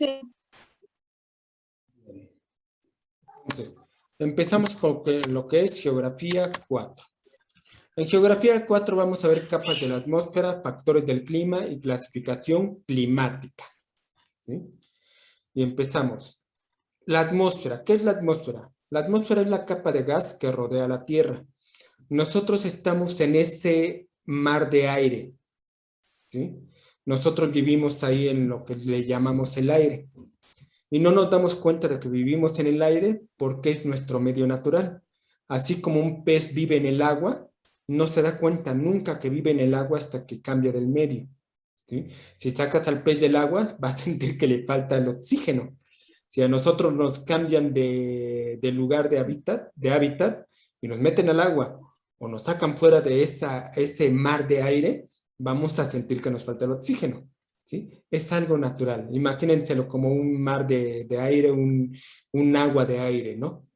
Sí. Entonces, empezamos con lo que es geografía 4. En geografía 4 vamos a ver capas de la atmósfera, factores del clima y clasificación climática. ¿Sí? Y empezamos. La atmósfera. ¿Qué es la atmósfera? La atmósfera es la capa de gas que rodea la Tierra. Nosotros estamos en ese mar de aire. ¿Sí? Nosotros vivimos ahí en lo que le llamamos el aire. Y no nos damos cuenta de que vivimos en el aire porque es nuestro medio natural. Así como un pez vive en el agua, no se da cuenta nunca que vive en el agua hasta que cambia del medio. ¿Sí? Si sacas al pez del agua, va a sentir que le falta el oxígeno. Si a nosotros nos cambian de lugar de hábitat y nos meten al agua o nos sacan fuera de ese mar de aire, vamos a sentir que nos falta el oxígeno. ¿Sí? Es algo natural. Imagínenselo como un mar de aire, un agua de aire, ¿no?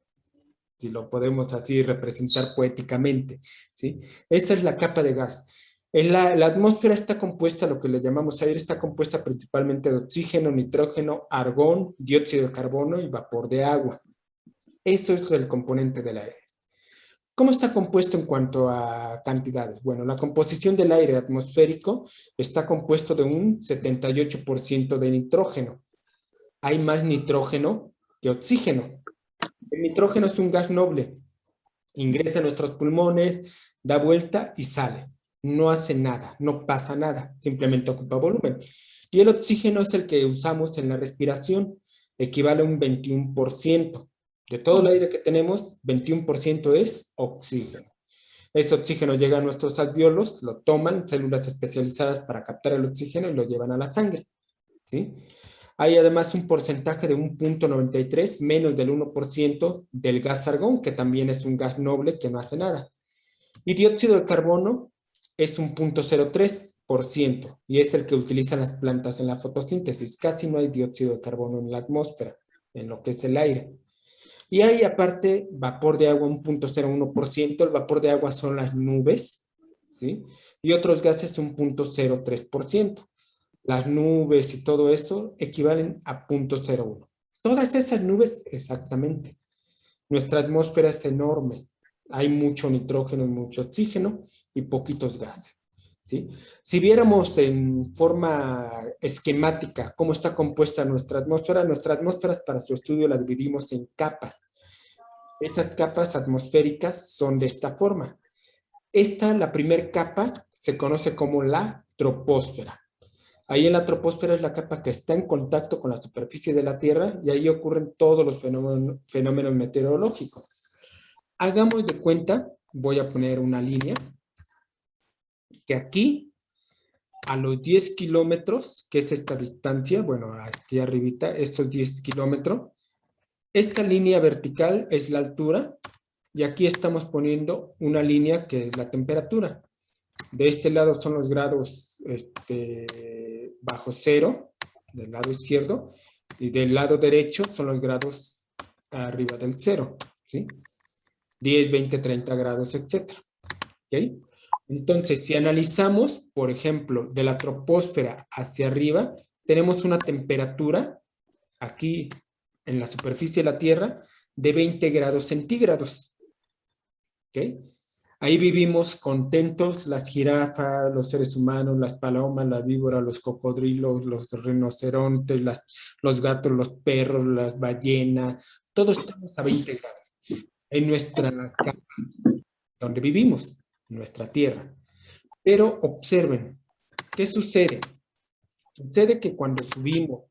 Si lo podemos así representar poéticamente, ¿sí? Esa es la capa de gas. La atmósfera está compuesta, lo que le llamamos aire, está compuesta principalmente de oxígeno, nitrógeno, argón, dióxido de carbono y vapor de agua. Eso es el componente del aire. ¿Cómo está compuesto en cuanto a cantidades? Bueno, la composición del aire atmosférico está compuesto de un 78% de nitrógeno. Hay más nitrógeno que oxígeno. El nitrógeno es un gas noble. Ingresa a nuestros pulmones, da vuelta y sale. No hace nada, no pasa nada, simplemente ocupa volumen. Y el oxígeno es el que usamos en la respiración, equivale a un 21%. De todo el aire que tenemos, 21% es oxígeno. Ese oxígeno llega a nuestros alvéolos, lo toman, células especializadas para captar el oxígeno y lo llevan a la sangre. ¿Sí? Hay además un porcentaje de un 0.93, menos del 1% del gas argón, que también es un gas noble que no hace nada. Y dióxido de carbono es un 0.03% y es el que utilizan las plantas en la fotosíntesis. Casi no hay dióxido de carbono en la atmósfera, en lo que es el aire. Y hay aparte vapor de agua, un 0.01%. El vapor de agua son las nubes, ¿sí? Y otros gases, un 0.03%. Las nubes y todo eso equivalen a 0.01. Todas esas nubes, exactamente. Nuestra atmósfera es enorme. Hay mucho nitrógeno y mucho oxígeno y poquitos gases. ¿Sí? Si viéramos en forma esquemática cómo está compuesta nuestra atmósfera para su estudio la dividimos en capas. Estas capas atmosféricas son de esta forma. La primera capa, se conoce como la troposfera. Ahí en la troposfera es la capa que está en contacto con la superficie de la Tierra y ahí ocurren todos los fenómenos meteorológicos. Hagamos de cuenta, voy a poner una línea, que aquí, a los 10 kilómetros, que es esta distancia, bueno, aquí arribita, estos 10 kilómetros, esta línea vertical es la altura y aquí estamos poniendo una línea que es la temperatura. De este lado son los grados bajo cero, del lado izquierdo, y del lado derecho son los grados arriba del cero, ¿sí? 10, 20, 30 grados, etc. ¿Okay? Entonces, si analizamos, por ejemplo, de la troposfera hacia arriba, tenemos una temperatura aquí en la superficie de la Tierra de 20 grados centígrados. ¿Ok? Ahí vivimos contentos las jirafas, los seres humanos, las palomas, las víboras, los cocodrilos, los rinocerontes, los gatos, los perros, las ballenas, todos estamos a 20 grados en nuestra capa donde vivimos, en nuestra tierra. Pero observen, ¿qué sucede? Sucede que cuando subimos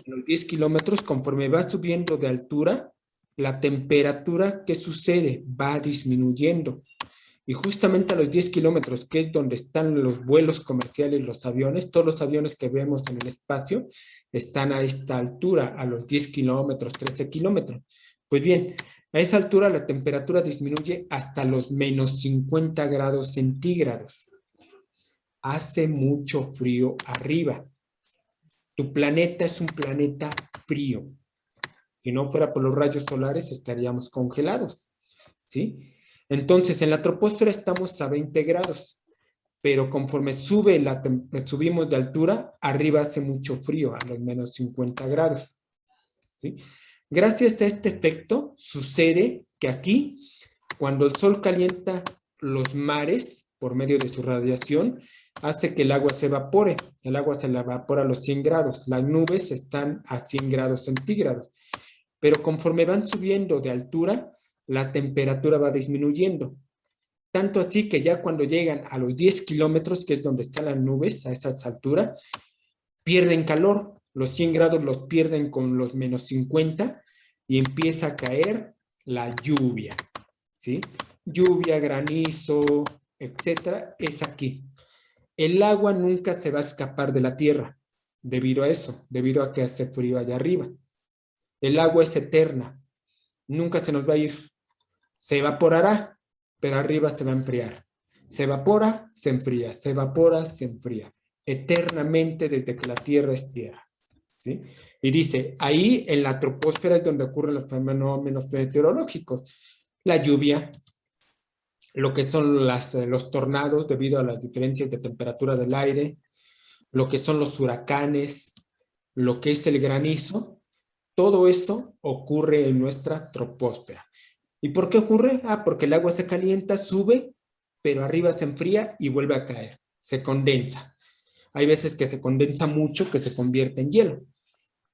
los 10 kilómetros, conforme va subiendo de altura, la temperatura, ¿qué sucede? Va disminuyendo. Y justamente a los 10 kilómetros, que es donde están los vuelos comerciales, los aviones, todos los aviones que vemos en el espacio, están a esta altura, a los 10 kilómetros, 13 kilómetros. Pues bien, a esa altura la temperatura disminuye hasta los menos 50 grados centígrados. Hace mucho frío arriba. Tu planeta es un planeta frío. Si no fuera por los rayos solares, estaríamos congelados, ¿sí? Entonces, en la troposfera estamos a 20 grados. pero conforme subimos de altura, arriba hace mucho frío, a los menos 50 grados. ¿Sí? Gracias a este efecto, sucede que aquí, cuando el sol calienta los mares por medio de su radiación, hace que el agua se evapore. El agua se la evapora a los 100 grados. Las nubes están a 100 grados centígrados. Pero conforme van subiendo de altura, la temperatura va disminuyendo. Tanto así que ya cuando llegan a los 10 kilómetros, que es donde están las nubes, a esa altura, pierden calor. Los 100 grados los pierden con los menos 50 y empieza a caer la lluvia. ¿Sí? Lluvia, granizo, etcétera, es aquí. El agua nunca se va a escapar de la tierra debido a eso, debido a que hace frío allá arriba. El agua es eterna, nunca se nos va a ir. Se evaporará, pero arriba se va a enfriar. Se evapora, se enfría, se evapora, se enfría. Eternamente desde que la tierra es tierra. ¿Sí? Y dice, ahí en la troposfera es donde ocurren los fenómenos meteorológicos. La lluvia, lo que son los tornados debido a las diferencias de temperatura del aire, lo que son los huracanes, lo que es el granizo, todo eso ocurre en nuestra troposfera. ¿Y por qué ocurre? Porque el agua se calienta, sube, pero arriba se enfría y vuelve a caer, se condensa. Hay veces que se condensa mucho, que se convierte en hielo.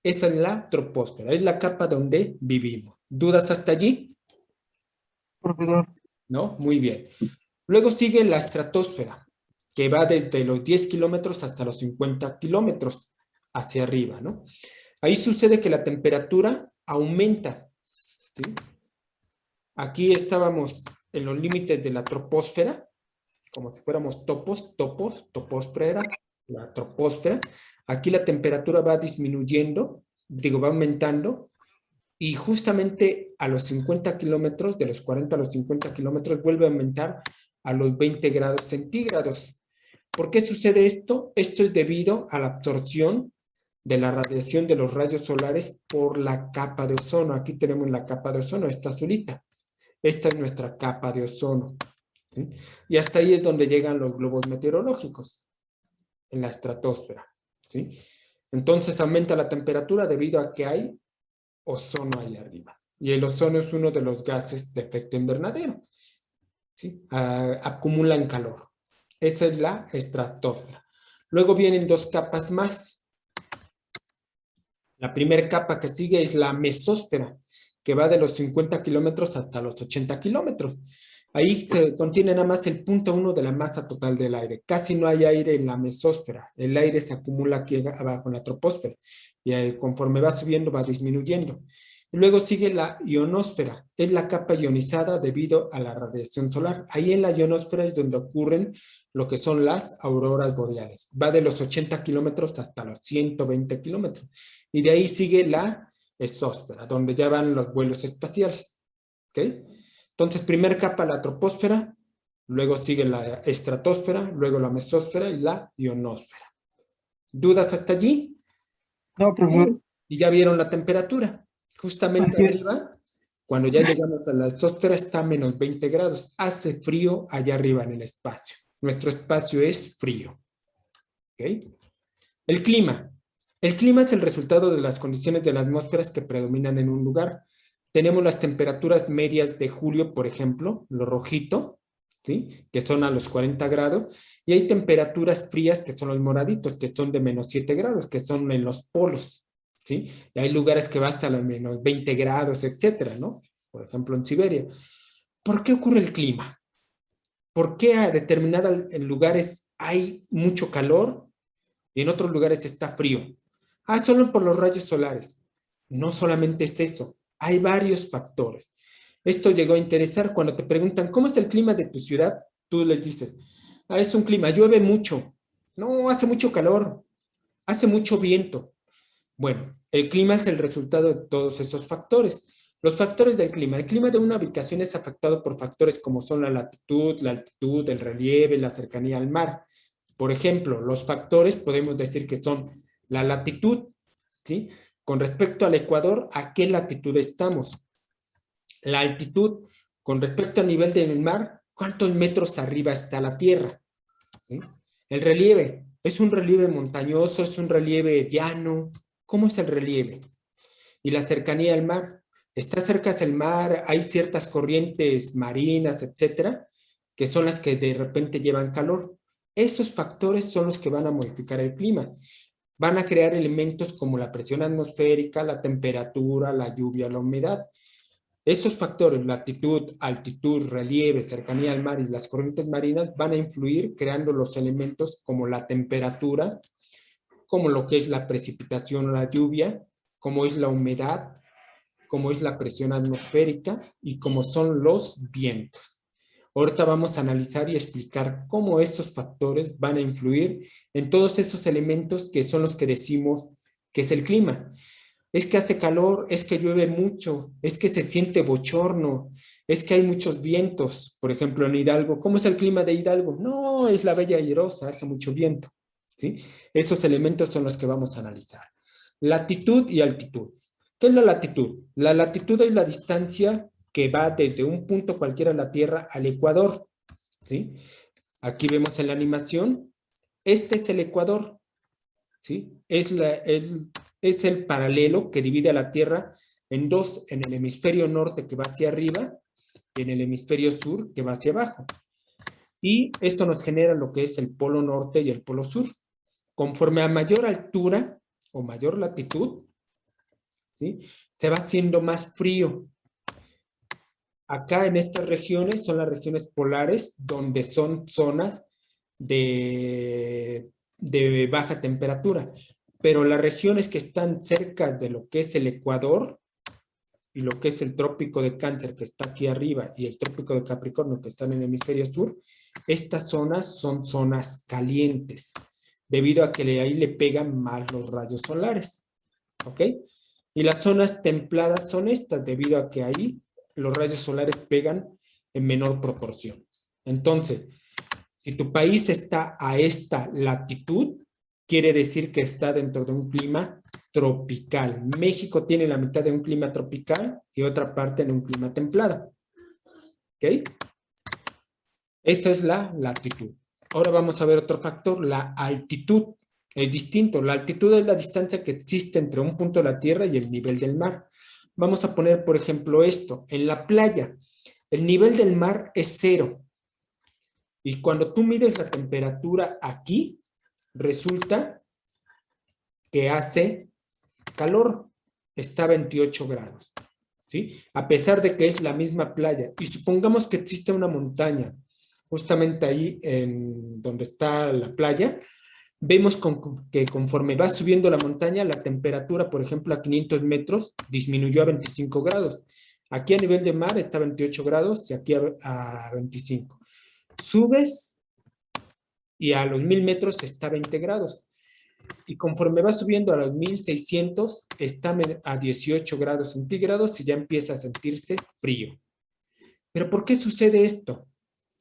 Esa es la troposfera, es la capa donde vivimos. ¿Dudas hasta allí? Profesor. ¿No? Muy bien. Luego sigue la estratosfera, que va desde los 10 kilómetros hasta los 50 kilómetros hacia arriba, ¿no? Ahí sucede que la temperatura aumenta, ¿sí? Aquí estábamos en los límites de la troposfera, como si fuéramos troposfera, la troposfera. Aquí la temperatura va disminuyendo, va aumentando, y justamente a los 50 kilómetros, de los 40 a los 50 kilómetros, vuelve a aumentar a los 20 grados centígrados. ¿Por qué sucede esto? Esto es debido a la absorción de la radiación de los rayos solares por la capa de ozono. Aquí tenemos la capa de ozono, esta azulita. Esta es nuestra capa de ozono. ¿Sí? Y hasta ahí es donde llegan los globos meteorológicos, en la estratosfera. ¿Sí? Entonces aumenta la temperatura debido a que hay ozono ahí arriba. Y el ozono es uno de los gases de efecto invernadero. ¿Sí? Acumulan calor. Esa es la estratosfera. Luego vienen dos capas más. La primera capa que sigue es la mesósfera, que va de los 50 kilómetros hasta los 80 kilómetros. Ahí se contiene nada más el 0.1 de la masa total del aire. Casi no hay aire en la mesósfera. El aire se acumula aquí abajo en la troposfera. Y conforme va subiendo, va disminuyendo. Y luego sigue la ionosfera. Es la capa ionizada debido a la radiación solar. Ahí en la ionosfera es donde ocurren lo que son las auroras boreales. Va de los 80 kilómetros hasta los 120 kilómetros. Y de ahí sigue la exósfera, donde ya van los vuelos espaciales. ¿Ok? Entonces, primera capa la troposfera, luego sigue la estratosfera, luego la mesósfera y la ionosfera. ¿Dudas hasta allí? No, profesor. Y ya vieron la temperatura. Justamente Así es. arriba, cuando ya llegamos a la estratosfera, está a menos 20 grados. Hace frío allá arriba en el espacio. Nuestro espacio es frío. ¿Ok? El clima. El clima es el resultado de las condiciones de las atmósferas que predominan en un lugar. Tenemos las temperaturas medias de julio, por ejemplo, lo rojito, ¿sí? Que son a los 40 grados, y hay temperaturas frías que son los moraditos, que son de menos 7 grados, que son en los polos, ¿sí? Y hay lugares que va hasta los menos 20 grados, etcétera, ¿no? Por ejemplo, en Siberia. ¿Por qué ocurre el clima? ¿Por qué a determinados lugares hay mucho calor y en otros lugares está frío? Solo por los rayos solares. No solamente es eso, hay varios factores. Esto llegó a interesar cuando te preguntan, ¿cómo es el clima de tu ciudad? Tú les dices, es un clima, llueve mucho. No, hace mucho calor, hace mucho viento. Bueno, el clima es el resultado de todos esos factores. Los factores del clima. El clima de una ubicación es afectado por factores como son la latitud, la altitud, el relieve, la cercanía al mar. Por ejemplo, los factores podemos decir que son la latitud, ¿sí? Con respecto al Ecuador, ¿a qué latitud estamos? La altitud, con respecto al nivel del mar, ¿cuántos metros arriba está la Tierra? ¿sí? El relieve, ¿es un relieve montañoso, es un relieve llano? ¿Cómo es el relieve? Y la cercanía al mar. Está cerca del mar, hay ciertas corrientes marinas, etcétera, que son las que de repente llevan calor. Estos factores son los que van a modificar el clima. Van a crear elementos como la presión atmosférica, la temperatura, la lluvia, la humedad. Estos factores, latitud, altitud, relieve, cercanía al mar y las corrientes marinas van a influir creando los elementos como la temperatura, como lo que es la precipitación o la lluvia, como es la humedad, como es la presión atmosférica y como son los vientos. Ahorita vamos a analizar y explicar cómo estos factores van a influir en todos esos elementos que son los que decimos que es el clima. Es que hace calor, es que llueve mucho, es que se siente bochorno, es que hay muchos vientos. Por ejemplo, en Hidalgo, ¿cómo es el clima de Hidalgo? No, es la Bella Airosa, hace mucho viento, ¿sí? Esos elementos son los que vamos a analizar. Latitud y altitud. ¿Qué es la latitud? La latitud es la distancia que va desde un punto cualquiera de la Tierra al Ecuador, ¿sí? Aquí vemos en la animación, este es el Ecuador, ¿sí? Es el paralelo que divide a la Tierra en dos, en el hemisferio norte que va hacia arriba y en el hemisferio sur que va hacia abajo. Y esto nos genera lo que es el polo norte y el polo sur. Conforme a mayor altura o mayor latitud, ¿sí? Se va haciendo más frío. Acá en estas regiones son las regiones polares, donde son zonas de baja temperatura. Pero las regiones que están cerca de lo que es el Ecuador y lo que es el trópico de Cáncer, que está aquí arriba, y el trópico de Capricornio, que están en el hemisferio sur, estas zonas son zonas calientes, debido a que ahí le pegan más los rayos solares. ¿Ok? Y las zonas templadas son estas, debido a que ahí los rayos solares pegan en menor proporción. Entonces, si tu país está a esta latitud, quiere decir que está dentro de un clima tropical. México tiene la mitad de un clima tropical y otra parte en un clima templado. ¿Ok? Esa es la latitud. Ahora vamos a ver otro factor, la altitud. Es distinto. La altitud es la distancia que existe entre un punto de la Tierra y el nivel del mar. Vamos a poner, por ejemplo, esto. En la playa, el nivel del mar es 0. Y cuando tú mides la temperatura aquí, resulta que hace calor. Está a 28 grados. ¿Sí? A pesar de que es la misma playa. Y supongamos que existe una montaña, justamente ahí en donde está la playa, vemos que conforme va subiendo la montaña, la temperatura, por ejemplo, a 500 metros, disminuyó a 25 grados. Aquí a nivel de mar está a 28 grados y aquí a 25. Subes y a los 1000 metros está a 20 grados. Y conforme va subiendo a los 1600, está a 18 grados centígrados y ya empieza a sentirse frío. ¿Pero por qué sucede esto?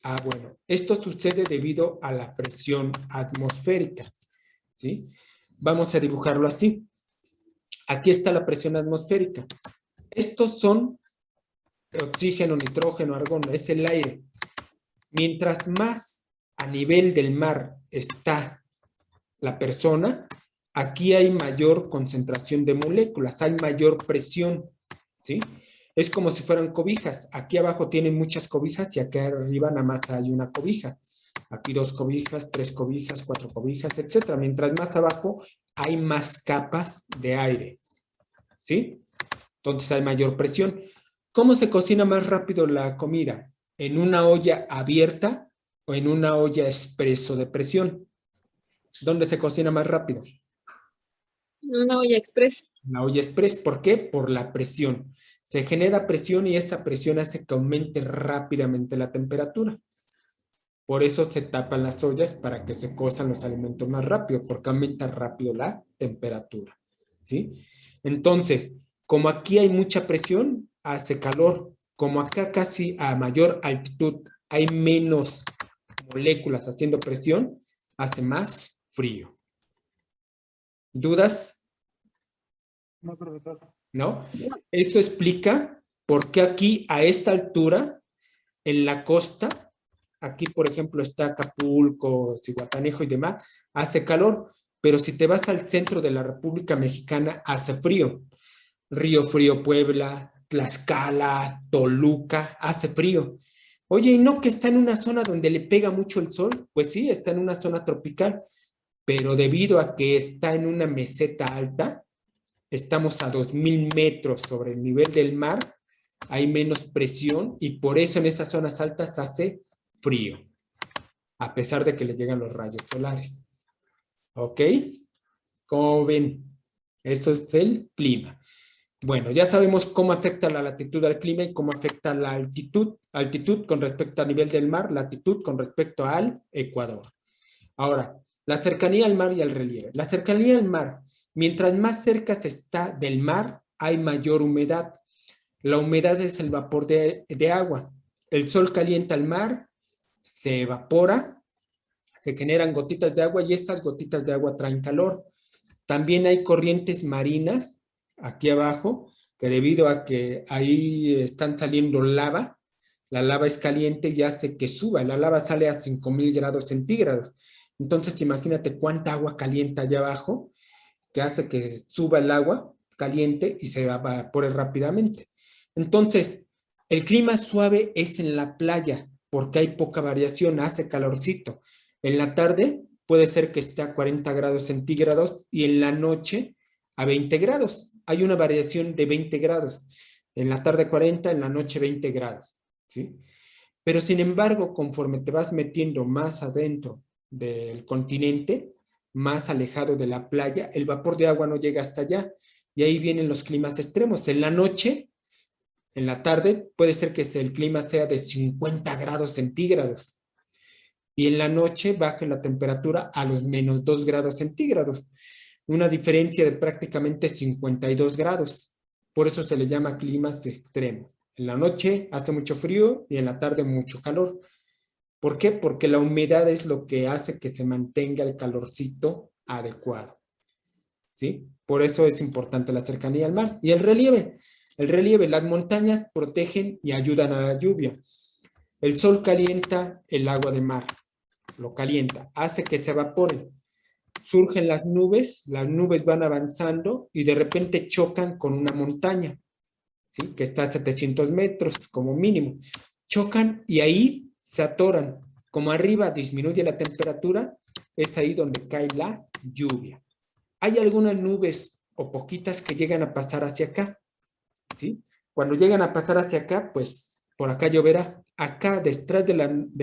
Ah, bueno, esto sucede debido a la presión atmosférica, ¿sí? Vamos a dibujarlo así. Aquí está la presión atmosférica. Estos son oxígeno, nitrógeno, argón, es el aire. Mientras más a nivel del mar está la persona, aquí hay mayor concentración de moléculas, hay mayor presión, ¿sí? Es como si fueran cobijas. Aquí abajo tienen muchas cobijas y aquí arriba nada más hay una cobija. Aquí 2 cobijas, 3 cobijas, 4 cobijas, etc. Mientras más abajo hay más capas de aire, ¿sí? Entonces hay mayor presión. ¿Cómo se cocina más rápido la comida? ¿En una olla abierta o en una olla expreso de presión? ¿Dónde se cocina más rápido? Una olla express. La olla express, ¿por qué? Por la presión. Se genera presión y esa presión hace que aumente rápidamente la temperatura. Por eso se tapan las ollas para que se cozan los alimentos más rápido, porque aumenta rápido la temperatura, ¿sí? Entonces, como aquí hay mucha presión, hace calor. Como acá casi a mayor altitud hay menos moléculas haciendo presión, hace más frío. ¿Dudas? No, profesor. ¿No? Eso explica por qué aquí a esta altura, en la costa, aquí por ejemplo está Acapulco, Zihuatanejo y demás, hace calor, pero si te vas al centro de la República Mexicana, hace frío. Río Frío, Puebla, Tlaxcala, Toluca, hace frío. Oye, ¿y no que está en una zona donde le pega mucho el sol? Pues sí, está en una zona tropical, pero debido a que está en una meseta alta, estamos a 2000 metros sobre el nivel del mar, hay menos presión y por eso en esas zonas altas hace frío, a pesar de que le llegan los rayos solares. ¿Ok? ¿Cómo ven? Eso es el clima. Bueno, ya sabemos cómo afecta la latitud al clima y cómo afecta la altitud. Altitud con respecto al nivel del mar, latitud con respecto al ecuador. Ahora, la cercanía al mar y al relieve. La cercanía al mar, mientras más cerca se está del mar, hay mayor humedad. La humedad es el vapor de agua. El sol calienta el mar, se evapora, se generan gotitas de agua y estas gotitas de agua traen calor. También hay corrientes marinas aquí abajo, que debido a que ahí están saliendo lava, la lava es caliente y hace que suba. La lava sale a 5000 grados centígrados. Entonces, imagínate cuánta agua calienta allá abajo, que hace que suba el agua caliente y se evapore rápidamente. Entonces, el clima suave es en la playa, porque hay poca variación, hace calorcito. En la tarde puede ser que esté a 40 grados centígrados y en la noche a 20 grados. Hay una variación de 20 grados. En la tarde 40, en la noche 20 grados. ¿Sí? Pero sin embargo, conforme te vas metiendo más adentro del continente, más alejado de la playa, el vapor de agua no llega hasta allá. Y ahí vienen los climas extremos. En la noche, en la tarde, puede ser que el clima sea de 50 grados centígrados. Y en la noche baje la temperatura a los menos 2 grados centígrados. Una diferencia de prácticamente 52 grados. Por eso se le llama climas extremos. En la noche hace mucho frío y en la tarde mucho calor. ¿Por qué? Porque la humedad es lo que hace que se mantenga el calorcito adecuado. ¿Sí? Por eso es importante la cercanía al mar. Y el relieve, las montañas protegen y ayudan a la lluvia. El sol calienta el agua de mar, lo calienta, hace que se evapore. Surgen las nubes van avanzando y de repente chocan con una montaña, ¿sí? Que está a 700 metros como mínimo. Chocan y ahí se atoran. Como arriba disminuye la temperatura, es ahí donde cae la lluvia. Hay algunas nubes o poquitas que llegan a pasar hacia acá, ¿sí? Cuando llegan a pasar hacia acá, pues por acá lloverá. Acá, detrás de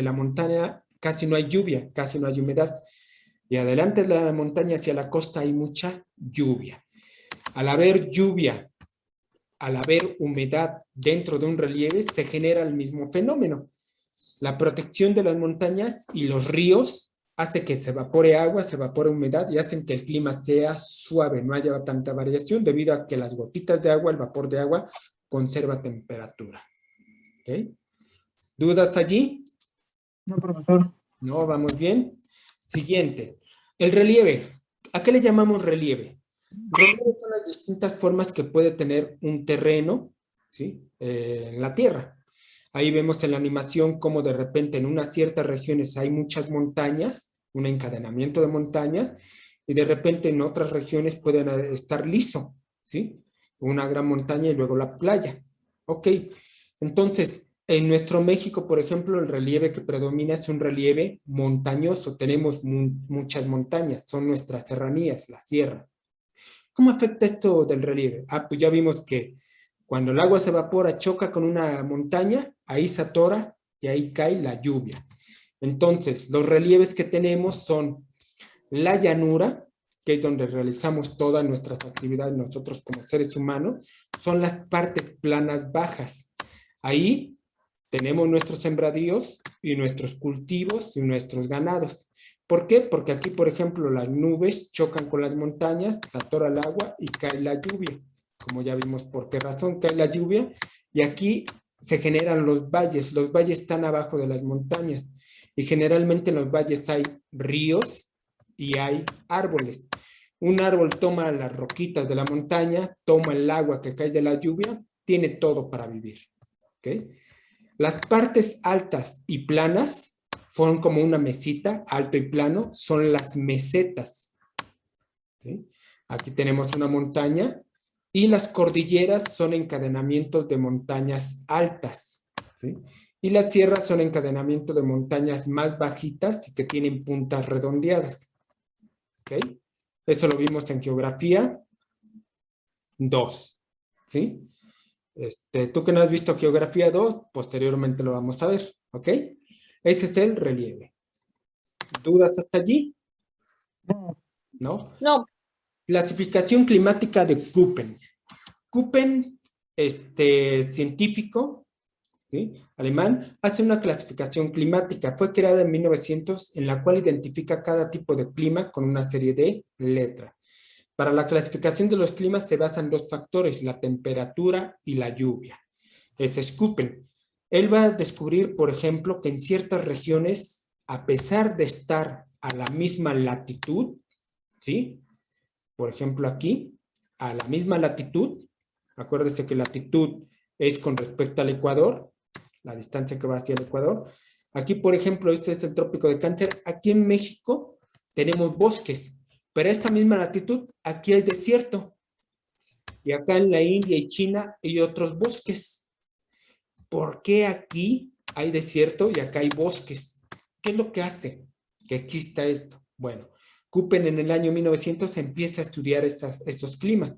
la montaña, casi no hay lluvia, casi no hay humedad. Y adelante de la montaña hacia la costa hay mucha lluvia. Al haber lluvia, al haber humedad dentro de un relieve, se genera el mismo fenómeno. La protección de las montañas y los ríos hace que se evapore agua, se evapore humedad y hacen que el clima sea suave, no haya tanta variación debido a que las gotitas de agua, el vapor de agua, conserva temperatura. ¿Okay? ¿Dudas allí? No, profesor. No, vamos bien. Siguiente. El relieve. ¿A qué le llamamos relieve? Relieve son las distintas formas que puede tener un terreno, ¿sí? En la tierra. Ahí vemos en la animación cómo de repente en unas ciertas regiones hay muchas montañas, un encadenamiento de montañas, y de repente en otras regiones pueden estar liso, ¿sí? Una gran montaña y luego la playa. Ok, entonces, en nuestro México, por ejemplo, el relieve que predomina es un relieve montañoso. Tenemos muchas montañas, son nuestras serranías, la sierra. ¿Cómo afecta esto del relieve? Pues ya vimos que cuando el agua se evapora, choca con una montaña, ahí se atora y ahí cae la lluvia. Entonces, los relieves que tenemos son la llanura, que es donde realizamos todas nuestras actividades nosotros como seres humanos, son las partes planas bajas. Ahí tenemos nuestros sembradíos y nuestros cultivos y nuestros ganados. ¿Por qué? Porque aquí, por ejemplo, las nubes chocan con las montañas, se atora el agua y cae la lluvia. Como ya vimos por qué razón cae la lluvia. Y aquí se generan los valles. Los valles están abajo de las montañas. Y generalmente en los valles hay ríos y hay árboles. Un árbol toma las roquitas de la montaña, toma el agua que cae de la lluvia, tiene todo para vivir. ¿Okay? Las partes altas y planas Son como una mesita, alto y plano, son las mesetas. ¿Sí? Aquí tenemos una montaña y las cordilleras son encadenamientos de montañas altas. ¿Sí? Y las sierras son encadenamientos de montañas más bajitas y que tienen puntas redondeadas. ¿Ok? Eso lo vimos en geografía 2. ¿Sí? Tú que no has visto geografía 2, posteriormente lo vamos a ver. ¿Ok? Ese es el relieve. ¿Dudas hasta allí? No. ¿No? No, Clasificación climática de Köppen. Köppen, científico, ¿sí?, alemán, hace una clasificación climática. Fue creada en 1900, en la cual identifica cada tipo de clima con una serie de letras. Para la clasificación de los climas se basan dos factores, la temperatura y la lluvia. Ese es Köppen. Él va a descubrir, por ejemplo, que en ciertas regiones, a pesar de estar a la misma latitud, ¿sí?, por ejemplo aquí, a la misma latitud, acuérdese que latitud es con respecto al Ecuador, la distancia que va hacia el Ecuador. Aquí, por ejemplo, este es el trópico de Cáncer. Aquí en México tenemos bosques, pero a esta misma latitud, aquí hay desierto. Y acá en la India y China hay otros bosques. ¿Por qué aquí hay desierto y acá hay bosques? ¿Qué es lo que hace que exista esto? Bueno, Köppen en el año 1900 empieza a estudiar estos climas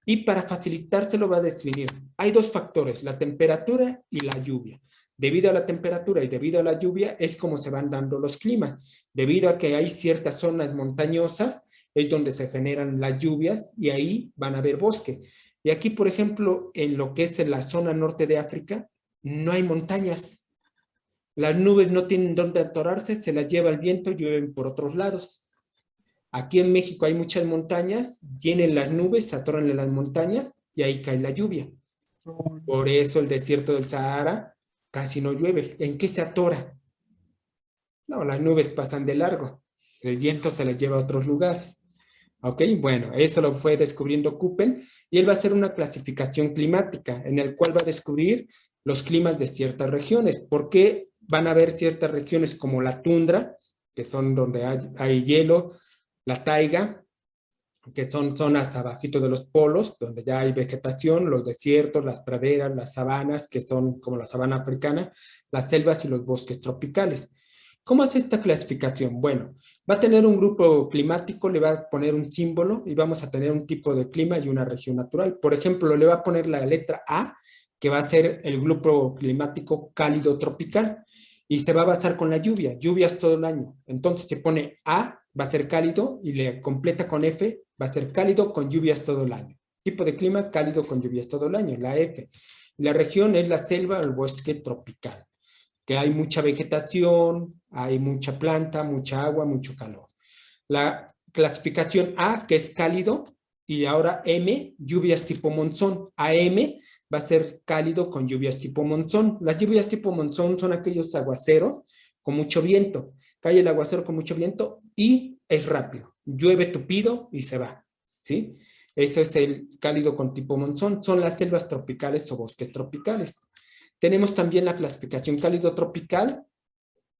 y para facilitárselo va a definir. Hay dos factores, la temperatura y la lluvia. Debido a la temperatura y debido a la lluvia es como se van dando los climas. Debido a que hay ciertas zonas montañosas es donde se generan las lluvias y ahí van a haber bosque. Y aquí, por ejemplo, en lo que es en la zona norte de África, no hay montañas. Las nubes no tienen dónde atorarse, se las lleva el viento, llueven por otros lados. Aquí en México hay muchas montañas, llenen las nubes, se atoran en las montañas y ahí cae la lluvia. Por eso el desierto del Sahara casi no llueve. ¿En qué se atora? No, las nubes pasan de largo. El viento se las lleva a otros lugares. ¿Ok? Bueno, eso lo fue descubriendo Köppen y él va a hacer una clasificación climática en el cual va a descubrir los climas de ciertas regiones. ¿Por qué van a haber ciertas regiones como la tundra, que son donde hay hielo, la taiga, que son zonas abajito de los polos, donde ya hay vegetación, los desiertos, las praderas, las sabanas, que son como la sabana africana, las selvas y los bosques tropicales? ¿Cómo es esta clasificación? Bueno, va a tener un grupo climático, le va a poner un símbolo y vamos a tener un tipo de clima y una región natural. Por ejemplo, le va a poner la letra A, que va a ser el grupo climático cálido tropical y se va a basar con la lluvia, lluvias todo el año. Entonces se pone A, va a ser cálido y le completa con F, va a ser cálido con lluvias todo el año. Tipo de clima cálido con lluvias todo el año, la F. La región es la selva o el bosque tropical, que hay mucha vegetación, hay mucha planta, mucha agua, mucho calor. La clasificación A, que es cálido, y ahora M, lluvias tipo monzón. AM va a ser cálido con lluvias tipo monzón. Las lluvias tipo monzón son aquellos aguaceros con mucho viento. Cae el aguacero con mucho viento y es rápido. Llueve tupido y se va, ¿sí? Eso es el cálido con tipo monzón. Son las selvas tropicales o bosques tropicales. Tenemos también la clasificación cálido tropical,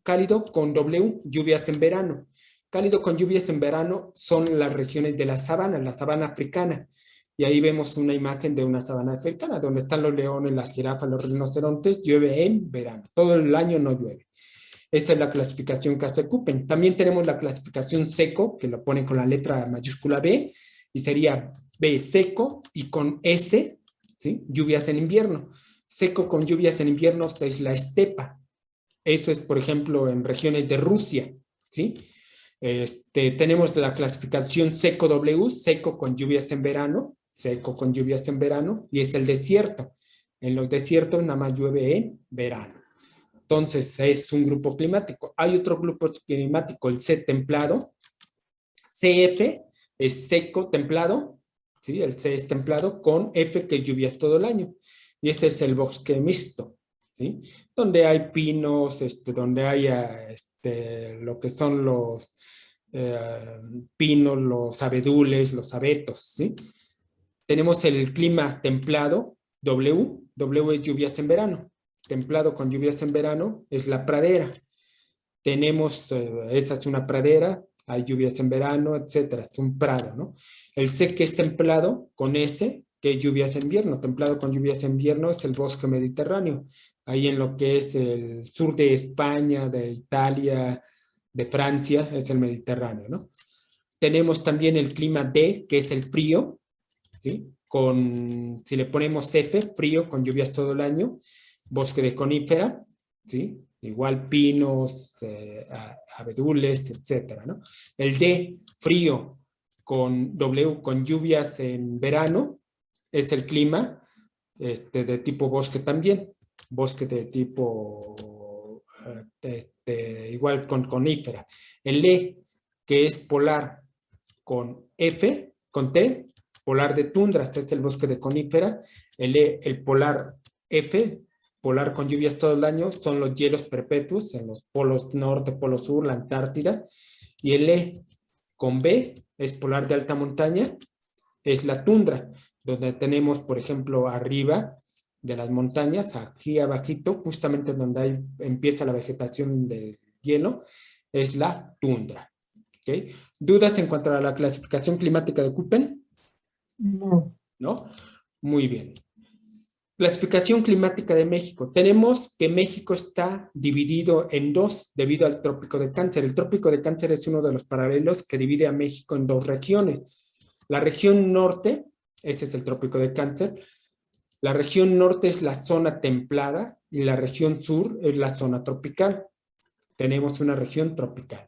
cálido con W, lluvias en verano. Cálido con lluvias en verano son las regiones de la sabana africana. Y ahí vemos una imagen de una sabana africana, donde están los leones, las jirafas, los rinocerontes, llueve en verano. Todo el año no llueve. Esa es la clasificación que hace Köppen. También tenemos la clasificación seco, que lo pone con la letra mayúscula B, y sería B seco y con S, ¿sí? Lluvias en invierno. Seco con lluvias en invierno es la estepa. Eso es, por ejemplo, en regiones de Rusia, ¿sí? Tenemos la clasificación seco W, seco con lluvias en verano, seco con lluvias en verano, y es el desierto. En los desiertos nada más llueve en verano. Entonces, es un grupo climático. Hay otro grupo climático, el C templado. CF es seco templado, ¿sí? El C es templado, con F que es lluvias todo el año. Y este es el bosque mixto, ¿sí? Donde hay pinos, donde hay lo que son los pinos, los abedules, los abetos, ¿sí? Tenemos el clima templado, W es lluvias en verano. Templado con lluvias en verano es la pradera. tenemos, esta es una pradera, hay lluvias en verano, etcétera, es un prado, ¿no? El C que es templado con S, que es lluvias en invierno, templado con lluvias en invierno es el bosque mediterráneo, ahí en lo que es el sur de España, de Italia, de Francia, es el Mediterráneo, ¿no? Tenemos también el clima D, que es el frío, ¿sí? Si le ponemos F, frío, con lluvias todo el año, bosque de conífera, ¿sí? Igual pinos, abedules, etcétera, ¿no? El D, frío, con W, con lluvias en verano, es el clima de tipo bosque también, bosque de tipo igual con conífera. El E, que es polar con F, con T, polar de tundra, este es el bosque de conífera. El E, el polar F, polar con lluvias todo el año, son los hielos perpetuos en los polos norte, polo sur, la Antártida. Y el E con B, es polar de alta montaña, es la tundra, donde tenemos, por ejemplo, arriba de las montañas, aquí abajito, justamente donde empieza la vegetación del hielo, es la tundra. ¿Okay? ¿Dudas en cuanto a la clasificación climática de Köppen? No. ¿No? Muy bien. Clasificación climática de México. Tenemos que México está dividido en dos debido al trópico de Cáncer. El trópico de Cáncer es uno de los paralelos que divide a México en dos regiones. La región norte, este es el trópico de Cáncer. La región norte es la zona templada y la región sur es la zona tropical. Tenemos una región tropical.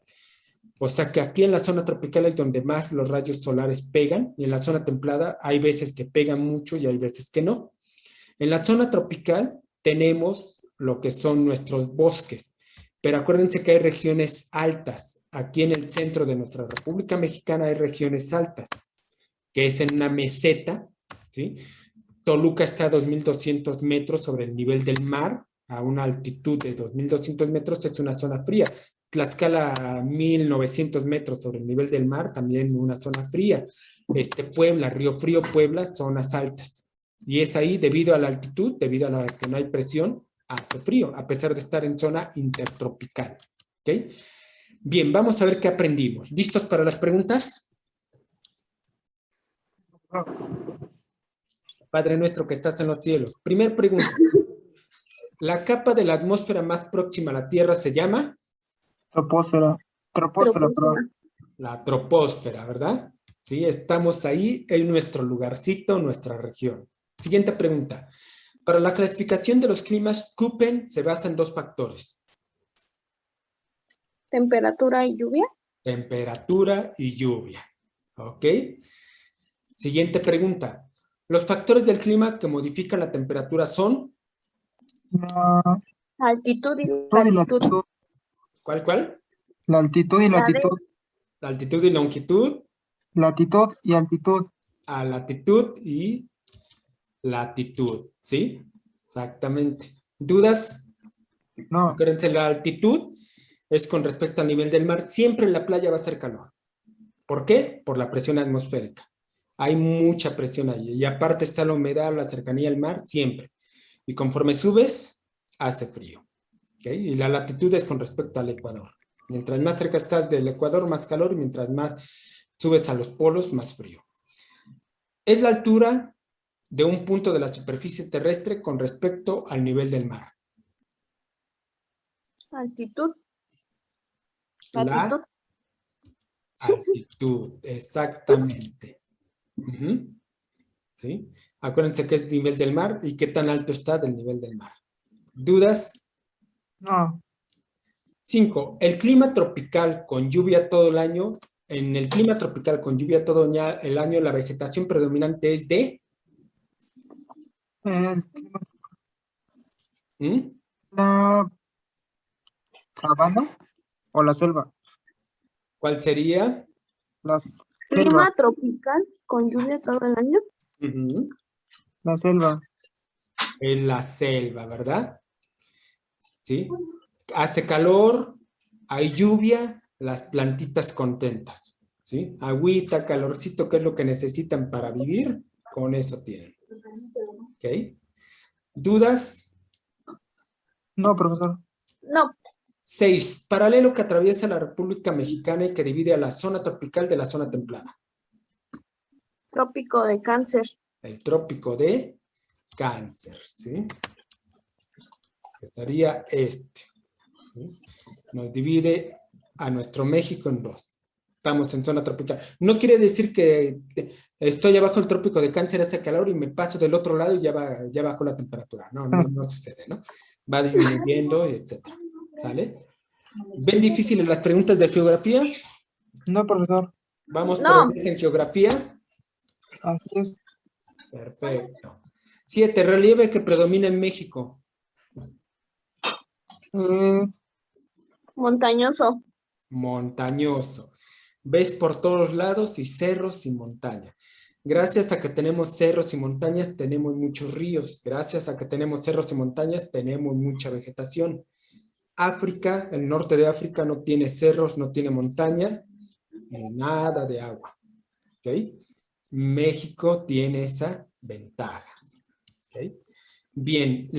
O sea que aquí en la zona tropical es donde más los rayos solares pegan y en la zona templada hay veces que pegan mucho y hay veces que no. En la zona tropical tenemos lo que son nuestros bosques, pero acuérdense que hay regiones altas. Aquí en el centro de nuestra República Mexicana hay regiones altas, que es en una meseta, ¿sí? Toluca está a 2.200 metros sobre el nivel del mar, a una altitud de 2.200 metros, es una zona fría. Tlaxcala a 1.900 metros sobre el nivel del mar, también una zona fría. Puebla, Río Frío, Puebla, zonas altas. Y es ahí, debido a la altitud, debido a la que no hay presión, hace frío, a pesar de estar en zona intertropical. ¿Ok? Bien, vamos a ver qué aprendimos. ¿Listos para las preguntas? Padre nuestro que estás en los cielos. Primer pregunta. ¿La capa de la atmósfera más próxima a la Tierra se llama? Troposfera. Troposfera, perdón. La troposfera, ¿verdad? Sí, estamos ahí en nuestro lugarcito, nuestra región. Siguiente pregunta. Para la clasificación de los climas, Köppen se basa en dos factores. Temperatura y lluvia. Temperatura y lluvia. ¿Ok? Siguiente pregunta. Los factores del clima que modifican la temperatura son... La Altitud y altitud y latitud. latitud. ¿Cuál? La altitud y La latitud. La altitud y longitud, Latitud y altitud. a latitud y latitud, ¿sí? Exactamente. ¿Dudas? No. Acuérdense, la altitud es con respecto al nivel del mar. Siempre en la playa va a ser calor. ¿Por qué? Por la presión atmosférica. Hay mucha presión ahí. Y aparte está la humedad, la cercanía al mar, siempre. Y conforme subes, hace frío. ¿Okay? Y la latitud es con respecto al ecuador. Mientras más cerca estás del ecuador, más calor. Y mientras más subes a los polos, más frío. Es la altura de un punto de la superficie terrestre con respecto al nivel del mar. altitud. La Latitud. altitud, exactamente. ¿Sí? Acuérdense que es nivel del mar y qué tan alto está del nivel del mar. ¿Dudas? No. 5. El clima tropical con lluvia todo el año. En el clima tropical con lluvia todo el año, la vegetación predominante es de... El- ¿Mm? La sabana o la selva. ¿Cuál sería? La Clima selva. tropical con lluvia todo el año. La selva. En la selva, ¿verdad? ¿Sí? Hace calor, hay lluvia, las plantitas contentas, ¿sí? Agüita, calorcito, que es lo que necesitan para vivir, con eso tienen. ¿Ok? ¿Dudas? No, profesor. No. 6. Paralelo que atraviesa la República Mexicana y que divide a la zona tropical de la zona templada. Trópico de Cáncer. El trópico de Cáncer, ¿sí? Que sería este. ¿Sí? Nos divide a nuestro México en dos. Estamos en zona tropical. No quiere decir que estoy abajo del trópico de Cáncer, hace calor y me paso del otro lado y ya bajó la temperatura. No sucede, ¿no? Va disminuyendo, etcétera. ¿Sale? ¿Ven difíciles las preguntas de geografía? No, profesor. Vamos No. por 10 en geografía. Así es. Perfecto. 7. Relieve que predomina en México. Montañoso. Montañoso. Ves por todos lados y cerros y montañas. Gracias a que tenemos cerros y montañas, tenemos muchos ríos. Gracias a que tenemos cerros y montañas, tenemos mucha vegetación. África, el norte de África no tiene cerros, no tiene montañas, nada de agua. ¿Ok? México tiene esa ventaja. ¿Ok? Bien.